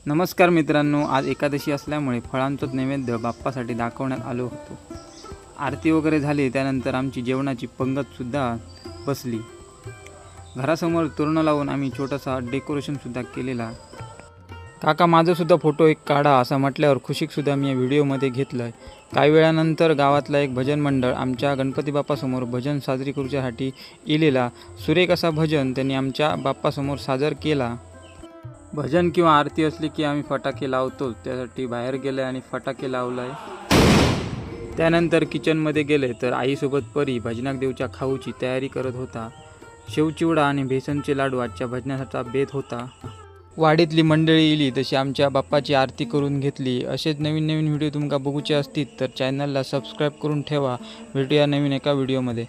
नमस्कार मित्रांनो, आज एकादशी असल्यामुळे फळांचंच नैवेद्य बाप्पासाठी दाखवण्यात आलो होतो। आरती वगैरे झाली, त्यानंतर आमची जेवणाची पंगतसुद्धा बसली। घरासमोर तोरण लावून आम्ही छोटासा डेकोरेशनसुद्धा केलेला। काका माझंसुद्धा फोटो एक काढा असं म्हटल्यावर खुशीकसुद्धा मी या व्हिडिओमध्ये घेतलं आहे। काही वेळानंतर गावातला एक भजन मंडळ आमच्या गणपती बाप्पासमोर भजन साजरी करूच्यासाठी इलेला। सुरेख असा भजन त्यांनी आमच्या बाप्पासमोर सादर केला। भजन किंवा आरती असली की आम्ही फटाके लावतो, त्यासाठी बाहेर गेले आणि फटाके लावलाय। त्यानंतर किचनमध्ये गेले तर आईसोबत परी भजनाक देवच्या खाऊची तयारी करत होता। शेवचिवडा आणि बेसनचे लाडू आजच्या भजनाचा बेत होता। वाडीतली मंडळी इली तशी आमच्या बाप्पाची आरती करून घेतली। असेच नवीन नवीन व्हिडिओ तुमका बघूचे असतील तर चॅनलला सबस्क्राईब करून ठेवा। भेटूया नवीन एका व्हिडिओमध्ये।